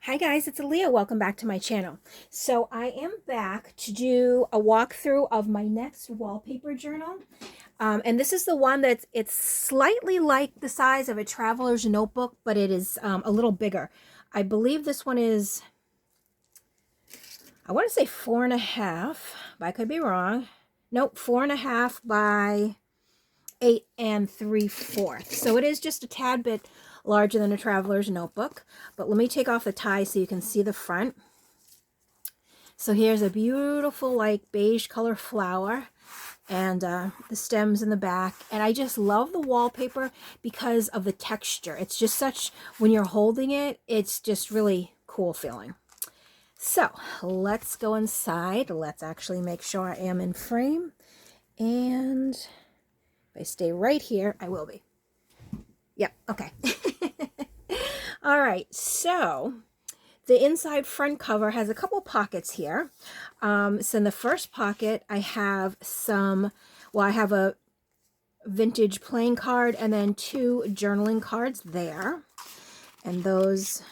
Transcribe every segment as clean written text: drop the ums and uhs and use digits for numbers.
Hi guys, it's Alia. Welcome back to my channel. So I am back to do a walkthrough of my next wallpaper journal. And this is the one it's slightly like the size of a traveler's notebook, but it is a little bigger. I believe this one is, I want to say 4.5, but I could be wrong. Nope, 4.5 by 8 3/4. So it is just a tad bit larger than a traveler's notebook. But let me take off the tie so you can see the front. So here's a beautiful like beige color flower and the stems in the back. And I just love the wallpaper because of the texture. It's just such, when you're holding it, it's just really cool feeling. So let's go inside. Let's actually make sure I am in frame. And if I stay right here, I will be. Yep, okay. All right, so the inside front cover has a couple pockets here. So in the first pocket, I have I have a vintage playing card and then 2 journaling cards there. And those,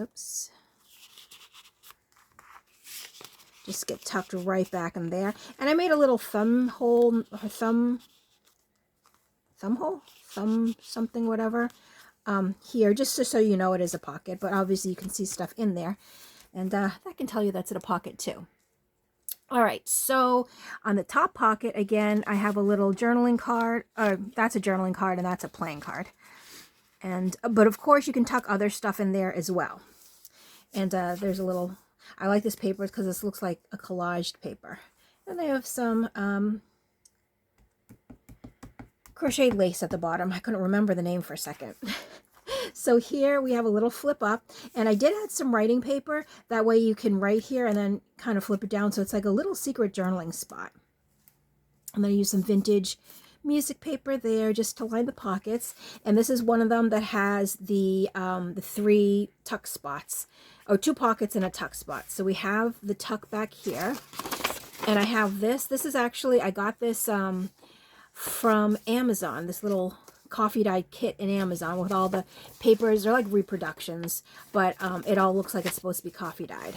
oops, just get tucked right back in there. And I made a little thumb hole, thumb something, whatever, here, just so you know it is a pocket, but obviously you can see stuff in there. And I can tell you that's in a pocket too. All right, so on the top pocket, again, I have a little journaling card. That's a journaling card and that's a playing card. And but of course you can tuck other stuff in there as well. And there's a little, I like this paper because this looks like a collaged paper. And they have some crocheted lace at the bottom. I couldn't remember the name for a second. So here we have a little flip up, and I did add some writing paper. That way you can write here and then kind of flip it down. So it's like a little secret journaling spot. I'm going to use some vintage music paper there just to line the pockets. And this is one of them that has the 3 tuck spots, or 2 pockets and a tuck spot. So we have the tuck back here. And I have this. This is actually, I got this from Amazon, this little coffee dyed kit in Amazon with all the papers. They're like reproductions, but it all looks like it's supposed to be coffee dyed.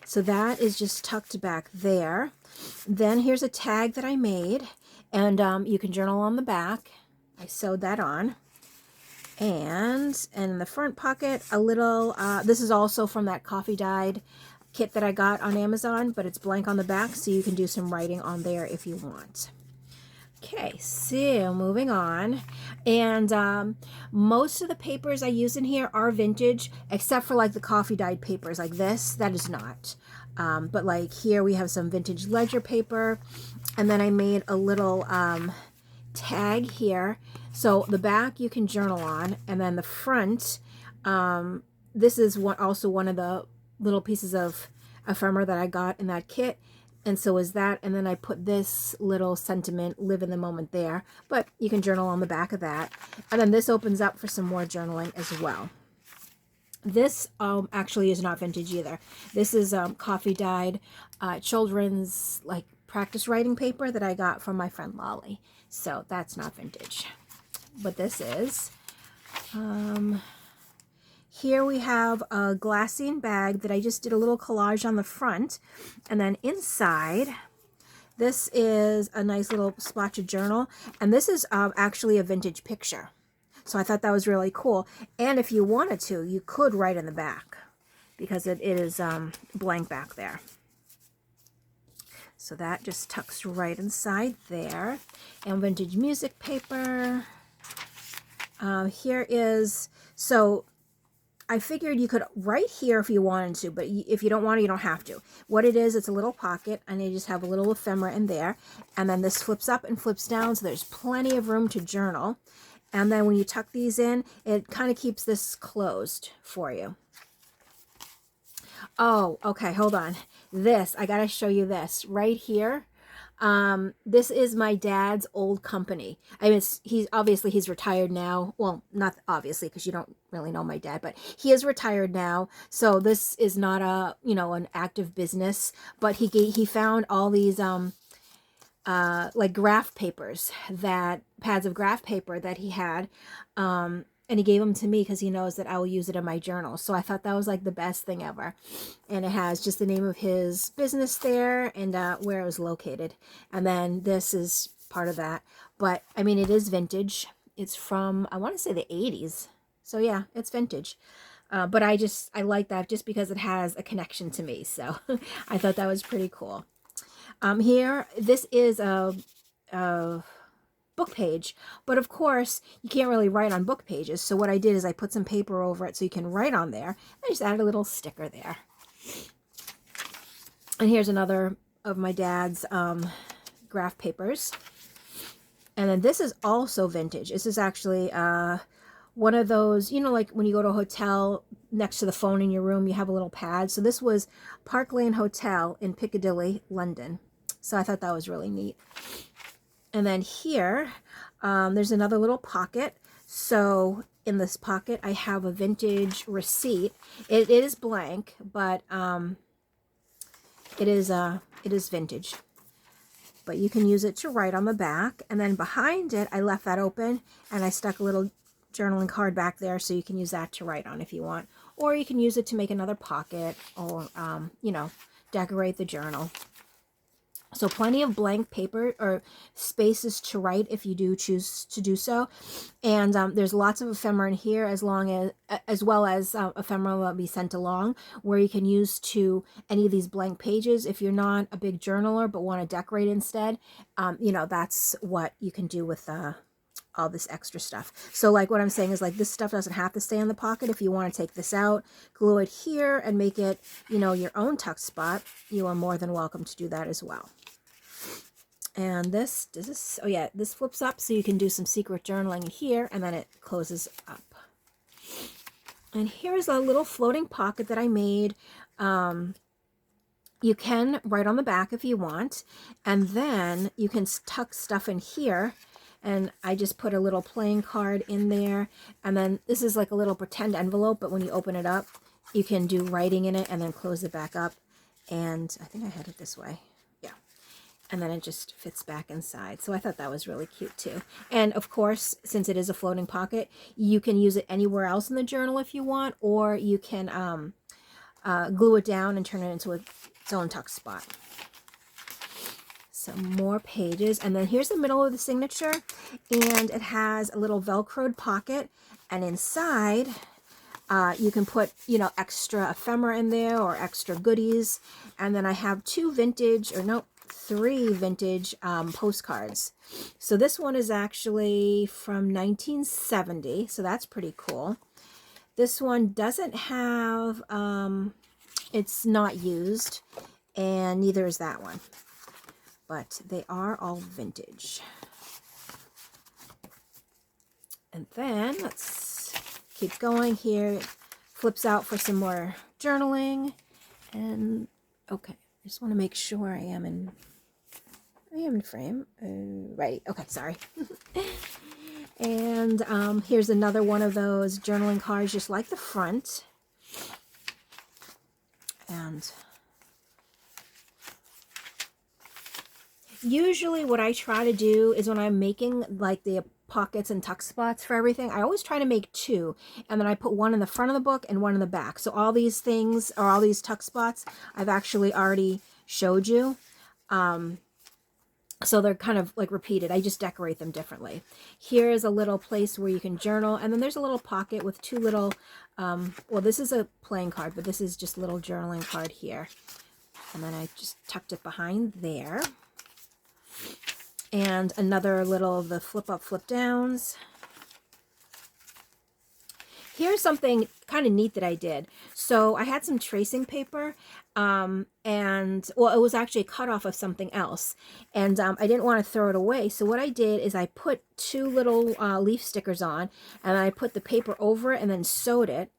So that is just tucked back there. Then here's a tag that I made, and you can journal on the back. I sewed that on. And in the front pocket, a little, this is also from that coffee dyed kit that I got on Amazon, but it's blank on the back, so you can do some writing on there if you want. Okay, so moving on. And most of the papers I use in here are vintage, except for like the coffee dyed papers like this. That is not. But like here we have some vintage ledger paper. And then I made a little tag here. So the back you can journal on. And then the front, this is also one of the little pieces of ephemera that I got in that kit. And so is that, and then I put this little sentiment, live in the moment there, but you can journal on the back of that. And then this opens up for some more journaling as well. This actually is not vintage either. This is coffee dyed children's like practice writing paper that I got from my friend Lolly. So that's not vintage, but this is. Here we have a glassine bag that I just did a little collage on the front. And then inside, this is a nice little splotch of journal. And this is actually a vintage picture. So I thought that was really cool. And if you wanted to, you could write in the back because it is blank back there. So that just tucks right inside there. And vintage music paper. Here is, so I figured you could write here if you wanted to, but if you don't want to, you don't have to. What it is, it's a little pocket, and you just have a little ephemera in there. And then this flips up and flips down, so there's plenty of room to journal. And then when you tuck these in, it kind of keeps this closed for you. Oh, okay, hold on. This, I got to show you this right here. This is my dad's old company. I mean, he's retired now. Well, not obviously, because you don't really know my dad, but he is retired now. So this is not an active business, but he found all these, like graph papers, pads of graph paper that he had, And he gave them to me because he knows that I will use it in my journal. So I thought that was like the best thing ever. And it has just the name of his business there and where it was located. And then this is part of that. But I mean, it is vintage. It's from, I want to say the 80s. So yeah, it's vintage. But I like that just because it has a connection to me. So I thought that was pretty cool. Here, this is a book page, but of course you can't really write on book pages. So what I did is I put some paper over it so you can write on there. I just added a little sticker there. And here's another of my dad's graph papers. And then this is also vintage. This is actually one of those, you know, like when you go to a hotel, next to the phone in your room, you have a little pad. So this was Park Lane Hotel in Piccadilly, London. So I thought that was really neat. And then here, there's another little pocket. So in this pocket, I have a vintage receipt. It is blank, but it is vintage. But you can use it to write on the back. And then behind it, I left that open and I stuck a little journaling card back there so you can use that to write on if you want. Or you can use it to make another pocket or, you know, decorate the journal. So plenty of blank paper or spaces to write if you do choose to do so. And there's lots of ephemera in here as well as ephemera that will be sent along where you can use to any of these blank pages. If you're not a big journaler but want to decorate instead, you know, that's what you can do with all this extra stuff. So like what I'm saying is like this stuff doesn't have to stay in the pocket. If you want to take this out, glue it here and make it, you know, your own tuck spot, you are more than welcome to do that as well. And this flips up so you can do some secret journaling here, and then it closes up. And here's a little floating pocket that I made. You can write on the back if you want, and then you can tuck stuff in here. And I just put a little playing card in there, and then this is like a little pretend envelope, but when you open it up, you can do writing in it and then close it back up. And I think I had it this way. And then it just fits back inside. So I thought that was really cute too. And of course, since it is a floating pocket, you can use it anywhere else in the journal if you want, or you can glue it down and turn it into its own tuck spot. Some more pages. And then here's the middle of the signature. And it has a little Velcroed pocket. And inside, you can put, you know, extra ephemera in there or extra goodies. And then I have three vintage postcards. So this one is actually from 1970, so that's pretty cool. This one doesn't have, it's not used, and neither is that one, but they are all vintage. And then let's keep going here. It flips out for some more journaling, and okay, I just want to make sure I am in frame. Right. Okay, sorry. And here's another one of those journaling cards, just like the front. And usually what I try to do is when I'm making like the pockets and tuck spots for everything, I always try to make two, and then I put one in the front of the book and one in the back. So all these things, or all these tuck spots, I've actually already showed you. So they're kind of like repeated. I just decorate them differently. Here's a little place where you can journal. And then there's a little pocket with two little, well, this is a playing card, but this is just a little journaling card here. And then I just tucked it behind there. And another little of the flip up, flip downs. Here's something kind of neat that I did. So I had some tracing paper, and well, it was actually cut off of something else, and I didn't want to throw it away. So what I did is I put two little leaf stickers on, and I put the paper over it and then sewed it,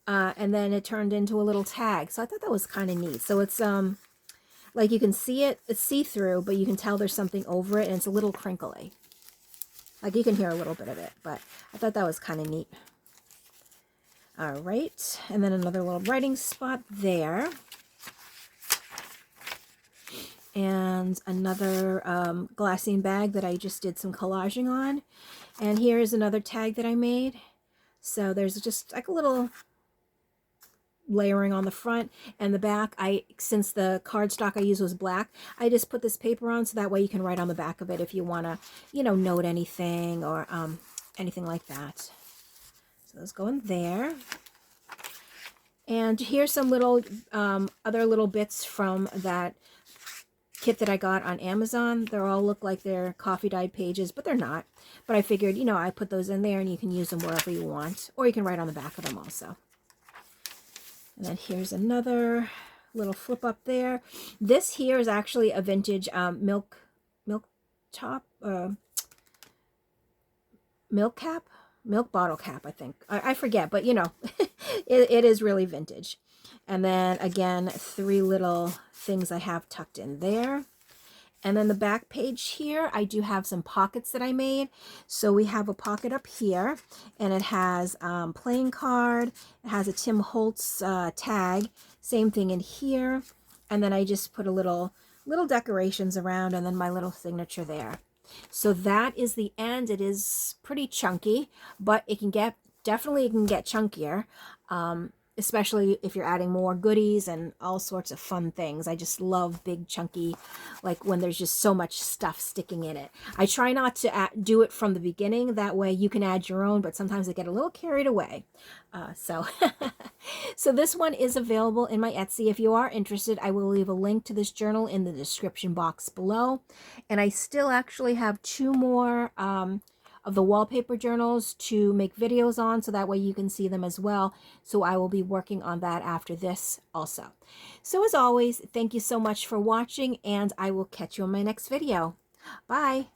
and then it turned into a little tag. So I thought that was kind of neat. So it's like you can see it, it's see-through, but you can tell there's something over it, and it's a little crinkly. Like you can hear a little bit of it, but I thought that was kind of neat. All right, and then another little writing spot there. And another glassine bag that I just did some collaging on. And here's another tag that I made. So there's just like a little layering on the front and the back. Since the cardstock I used was black, I just put this paper on so that way you can write on the back of it if you want to, you know, note anything or anything like that. So those go in there. And here's some little other little bits from that kit that I got on Amazon. They all look like they're coffee dyed pages, but they're not. But I figured, you know, I put those in there and you can use them wherever you want, or you can write on the back of them also. And then here's another little flip up there. This here is actually a vintage milk bottle cap, I think. I forget, but you know, it is really vintage. And then again, 3 little things I have tucked in there. And then the back page here, I do have some pockets that I made. So we have a pocket up here, and it has playing card. It has a Tim Holtz tag. Same thing in here. And then I just put a little decorations around, and then my little signature there. So that is the end. It is pretty chunky, but it can get chunkier. Especially if you're adding more goodies and all sorts of fun things. I just love big chunky, like when there's just so much stuff sticking in it. I try not to do it from the beginning. That way you can add your own, but sometimes I get a little carried away. So this one is available in my Etsy. If you are interested, I will leave a link to this journal in the description box below. And I still actually have 2 more of the wallpaper journals to make videos on, so that way you can see them as well. So I will be working on that after this also. So as always, thank you so much for watching, and I will catch you on my next video. Bye!